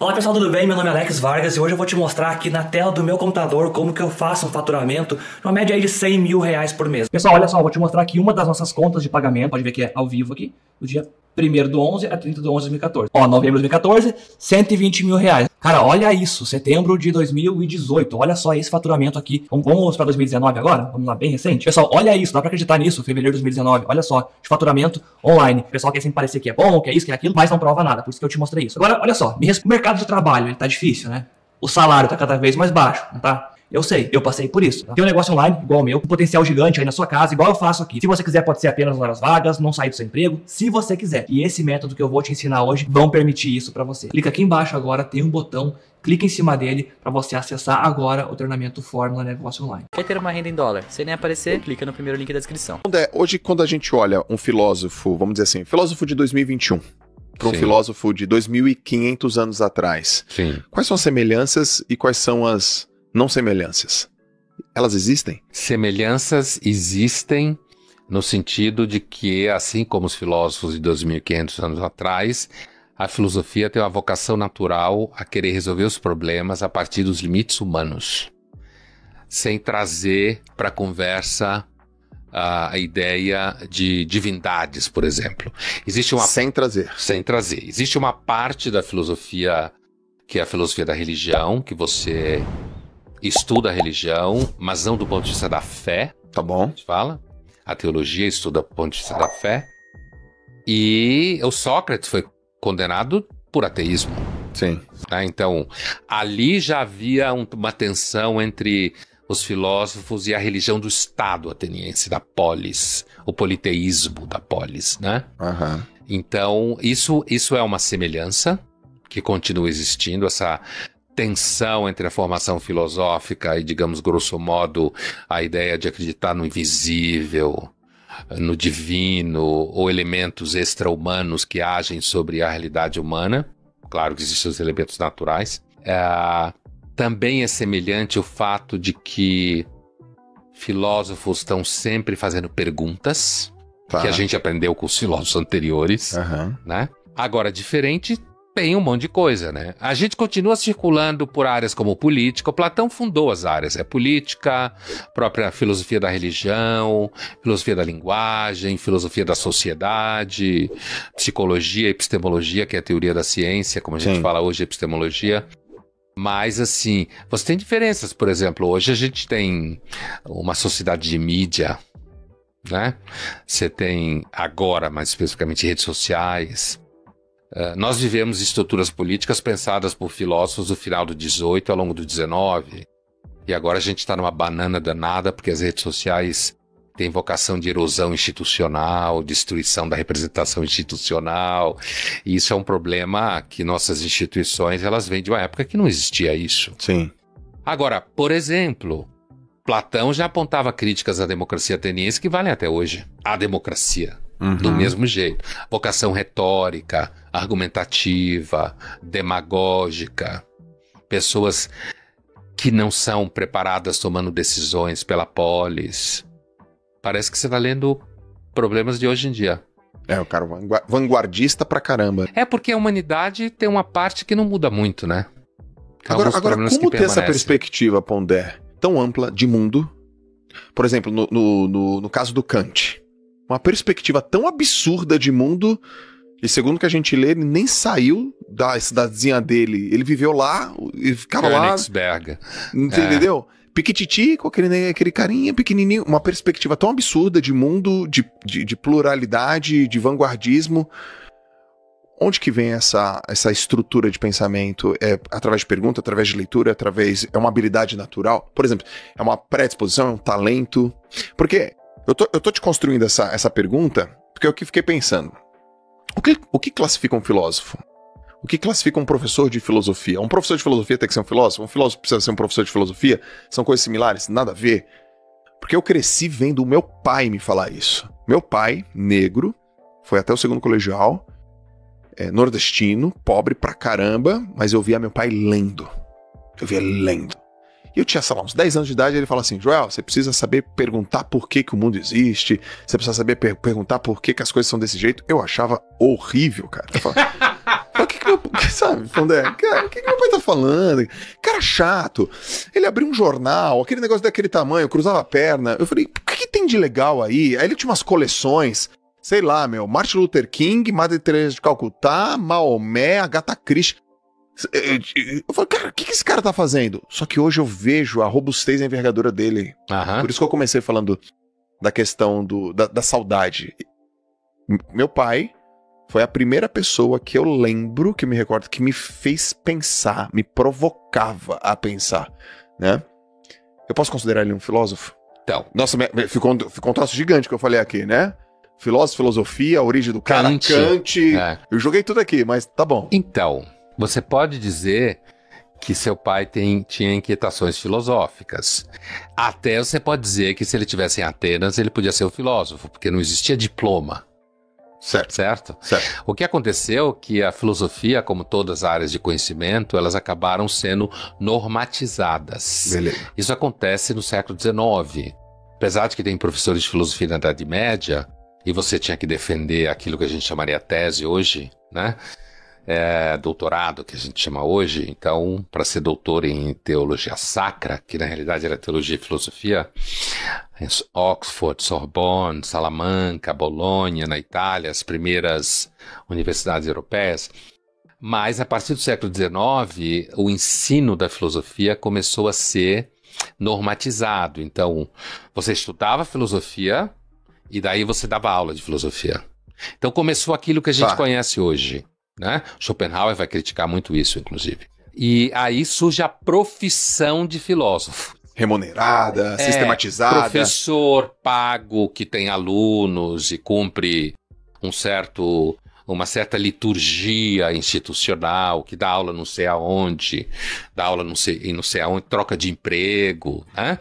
Olá pessoal, tudo bem? Meu nome é Alex Vargas e hoje eu vou te mostrar aqui na tela do meu computador como que eu faço um faturamento numa média aí de 100 mil reais por mês. Pessoal, olha só, eu vou te mostrar aqui uma das nossas contas de pagamento. Pode ver que é ao vivo aqui, do dia 1º/11 a 30/11 de 2014. Ó, novembro de 2014, 120 mil reais. Cara, olha isso, setembro de 2018. Olha só esse faturamento aqui. Vamos para 2019 agora? Vamos lá, bem recente. Pessoal, olha isso, dá pra acreditar nisso, fevereiro de 2019. Olha só, de faturamento online. O pessoal quer sempre parecer que é bom, que é isso, que é aquilo, mas não prova nada, por isso que eu te mostrei isso. Agora, olha só, o mercado de trabalho, ele tá difícil, né? O salário tá cada vez mais baixo, não tá? Eu sei, eu passei por isso. Tem um negócio online, igual o meu, com potencial gigante aí na sua casa, igual eu faço aqui. Se você quiser, pode ser apenas horas vagas, não sair do seu emprego, se você quiser. E esse método que eu vou te ensinar hoje vão permitir isso pra você. Clica aqui embaixo agora, tem um botão, clica em cima dele pra você acessar agora o treinamento Fórmula Negócio Online. Quer ter uma renda em dólar? Sem nem aparecer, clica no primeiro link da descrição. Hoje, quando a gente olha um filósofo, vamos dizer assim, filósofo de 2021, para um filósofo de 2.500 anos atrás, quais são as semelhanças e quais são as não semelhanças? Elas existem? Semelhanças existem no sentido de que, assim como os filósofos de 2.500 anos atrás, a filosofia tem uma vocação natural a querer resolver os problemas a partir dos limites humanos, sem trazer para a conversa a ideia de divindades, por exemplo. Existe uma... Sem trazer. Sem trazer. Existe uma parte da filosofia, que é a filosofia da religião, que você estuda a religião, mas não do ponto de vista da fé. Tá bom. A gente fala. A teologia estuda do ponto de vista da fé. E o Sócrates foi condenado por ateísmo. Sim. Tá? Então, ali já havia uma tensão entre os filósofos e a religião do Estado ateniense, da polis, o politeísmo da polis, né? Uhum. Então, isso é uma semelhança que continua existindo, essa tensão entre a formação filosófica e, digamos, grosso modo, a ideia de acreditar no invisível, no divino, ou elementos extra-humanos que agem sobre a realidade humana. Claro que existem os elementos naturais. Também é semelhante o fato de que filósofos estão sempre fazendo perguntas, que a gente aprendeu com os filósofos anteriores, né? Agora, diferente, tem um monte de coisa, né? A gente continua circulando por áreas como política. O Platão fundou as áreas, política, própria filosofia da religião, filosofia da linguagem, filosofia da sociedade, psicologia, epistemologia, que é a teoria da ciência, como a gente fala hoje, epistemologia. Mas, assim, você tem diferenças. Por exemplo, hoje a gente tem uma sociedade de mídia, né? Você tem agora, mais especificamente, redes sociais. Nós vivemos estruturas políticas pensadas por filósofos do final do 18 ao longo do 19. E agora a gente está numa banana danada porque as redes sociais têm vocação de erosão institucional, destruição da representação institucional. E isso é um problema que nossas instituições, elas vêm de uma época que não existia isso. Sim. Agora, por exemplo, Platão já apontava críticas à democracia ateniense que valem até hoje. A democracia. Do mesmo jeito. Vocação retórica, argumentativa, demagógica. Pessoas que não são preparadas tomando decisões pela polis. Parece que você está lendo problemas de hoje em dia. O cara vanguardista pra caramba. É porque a humanidade tem uma parte que não muda muito, né? Agora como ter essa perspectiva, Pondé, tão ampla de mundo? Por exemplo, no caso do Kant. Uma perspectiva tão absurda de mundo, e segundo que a gente lê, ele nem saiu da cidadezinha dele. Ele viveu lá e ficava Königsberg. Lá. Entendeu? Piquititi, com aquele carinha pequenininho. Uma perspectiva tão absurda de mundo, de pluralidade, de vanguardismo. Onde que vem essa estrutura de pensamento? É através de pergunta, através de leitura, é uma habilidade natural? Por exemplo, é uma predisposição, é um talento? Porque eu tô te construindo essa pergunta, porque eu que fiquei pensando. O que classifica um filósofo? O que classifica um professor de filosofia? Um professor de filosofia tem que ser um filósofo? Um filósofo precisa ser um professor de filosofia? São coisas similares? Nada a ver. Porque eu cresci vendo o meu pai me falar isso. Meu pai, negro, foi até o 2º colegial, nordestino, pobre pra caramba, mas eu via meu pai lendo. Eu via lendo. E eu tinha, sei lá, uns 10 anos de idade, e ele fala assim: Joel, você precisa saber perguntar por que o mundo existe, você precisa saber perguntar por que as coisas são desse jeito. Eu achava horrível, cara. Eu falava, O que meu... Sabe, Pondé? Cara, o que meu pai tá falando? Cara chato. Ele abriu um jornal, aquele negócio daquele tamanho, cruzava a perna. Eu falei, o que tem de legal aí? Aí ele tinha umas coleções, sei lá, Martin Luther King, Madre Teresa de Calcutá, Maomé, Agatha Christie. Eu falei, cara, o que esse cara tá fazendo? Só que hoje eu vejo a robustez e a envergadura dele. Por isso que eu comecei falando da questão da saudade. Meu pai foi a primeira pessoa que eu lembro, que eu me recordo, que me fez pensar, me provocava a pensar, né? Eu posso considerar ele um filósofo? Então. Nossa, ficou um troço gigante que eu falei aqui, né? Filósofo, filosofia, a origem do cara, Kant. Eu joguei tudo aqui, mas tá bom. Então, você pode dizer que seu pai tinha inquietações filosóficas. Até você pode dizer que se ele tivesse em Atenas, ele podia ser um filósofo, porque não existia diploma. Certo? O que aconteceu é que a filosofia, como todas as áreas de conhecimento, elas acabaram sendo normatizadas. Beleza. Isso acontece no século XIX. Apesar de que tem professores de filosofia na Idade Média, e você tinha que defender aquilo que a gente chamaria tese hoje, né? Doutorado, que a gente chama hoje. Então, para ser doutor em teologia sacra, que na realidade era teologia e filosofia, Oxford, Sorbonne, Salamanca, Bolonha, na Itália, as primeiras universidades europeias. Mas, a partir do século XIX, o ensino da filosofia começou a ser normatizado. Então, você estudava filosofia e daí você dava aula de filosofia. Então, começou aquilo que a gente conhece hoje. Né? Schopenhauer vai criticar muito isso, inclusive. E aí surge a profissão de filósofo. Remunerada, sistematizada. Professor pago, que tem alunos e cumpre uma certa liturgia institucional, que dá aula não sei aonde, dá aula não sei aonde, troca de emprego, né?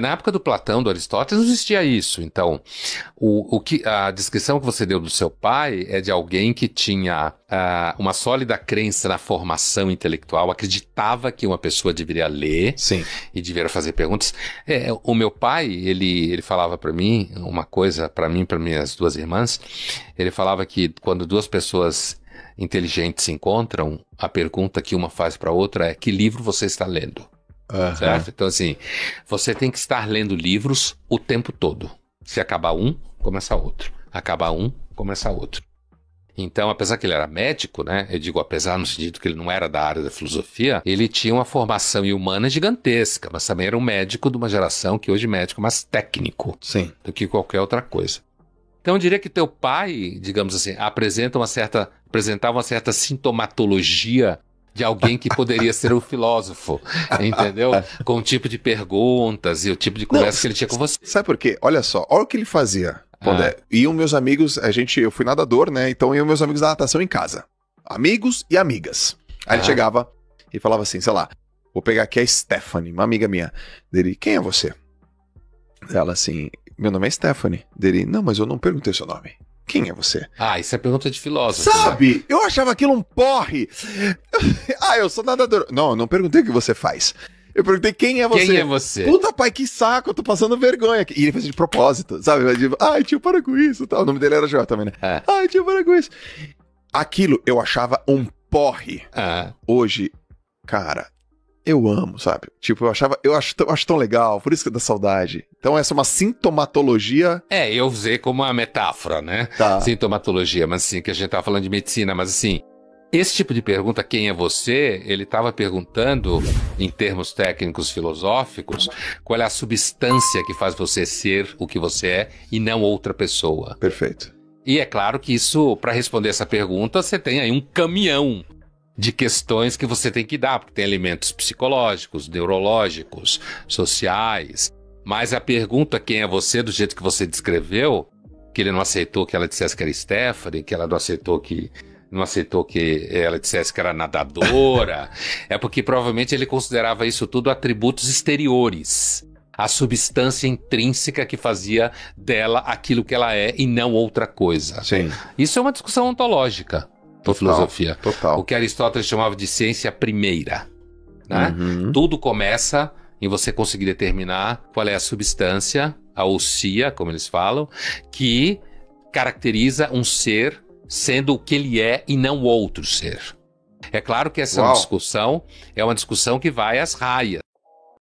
Na época do Platão, do Aristóteles, não existia isso. Então, a descrição que você deu do seu pai é de alguém que tinha uma sólida crença na formação intelectual, acreditava que uma pessoa deveria ler. Sim. E deveria fazer perguntas. O meu pai, ele falava para mim uma coisa, para mim e para minhas duas irmãs, ele falava que quando duas pessoas inteligentes se encontram, a pergunta que uma faz para a outra é: que livro você está lendo? Certo? Então, assim, você tem que estar lendo livros o tempo todo. Se acabar um, começa outro. Acabar um, começa outro. Então, apesar que ele era médico, né? Eu digo apesar no sentido que ele não era da área da filosofia, ele tinha uma formação humana gigantesca, mas também era um médico de uma geração que hoje é médico mais técnico. Sim. Do que qualquer outra coisa. Então, eu diria que teu pai, digamos assim, apresentava uma certa sintomatologia de alguém que poderia ser um filósofo, entendeu? Com o tipo de perguntas e o tipo de conversa que ele tinha com você. Sabe por quê? Olha só, olha o que ele fazia. Iam meus amigos, eu fui nadador, né? Então iam meus amigos da natação em casa. Amigos e amigas. Aí ele chegava e falava assim, sei lá, vou pegar aqui a Stephanie, uma amiga minha. Dele, quem é você? Ela assim, meu nome é Stephanie. Dele, não, mas eu não perguntei seu nome. Quem é você? Isso é pergunta de filósofo. Sabe? Né? Eu achava aquilo um porre. Eu sou nadador. Não, eu não perguntei o que você faz. Eu perguntei quem é você. Quem é você? Puta, pai, que saco, eu tô passando vergonha aqui. E ele fez de propósito, sabe? Ai, tio, para com isso. Tal. O nome dele era Joel também, né? Ai, tio, para com isso. Aquilo eu achava um porre. Hoje, cara, eu amo, sabe? Tipo, eu acho tão legal, por isso que dá saudade. Então essa é uma sintomatologia. Eu usei como uma metáfora, né? Tá. Sintomatologia, mas assim, que a gente tava falando de medicina, mas assim, esse tipo de pergunta, quem é você? Ele estava perguntando, em termos técnicos filosóficos, qual é a substância que faz você ser o que você é e não outra pessoa. Perfeito. E é claro que isso, para responder essa pergunta, você tem aí um caminhão de questões que você tem que dar, porque tem elementos psicológicos, neurológicos, sociais. Mas a pergunta quem é você, do jeito que você descreveu, que ele não aceitou que ela dissesse que era Stephanie, que ela não aceitou que ela dissesse que era nadadora, é porque provavelmente ele considerava isso tudo atributos exteriores. A substância intrínseca que fazia dela aquilo que ela é e não outra coisa. Sim. Isso é uma discussão ontológica. Filosofia. Total. O que Aristóteles chamava de ciência primeira. Né? Tudo começa em você conseguir determinar qual é a substância, a ousia, como eles falam, que caracteriza um ser sendo o que ele é e não outro ser. É claro que essa Uau. discussão é uma discussão que vai às raias.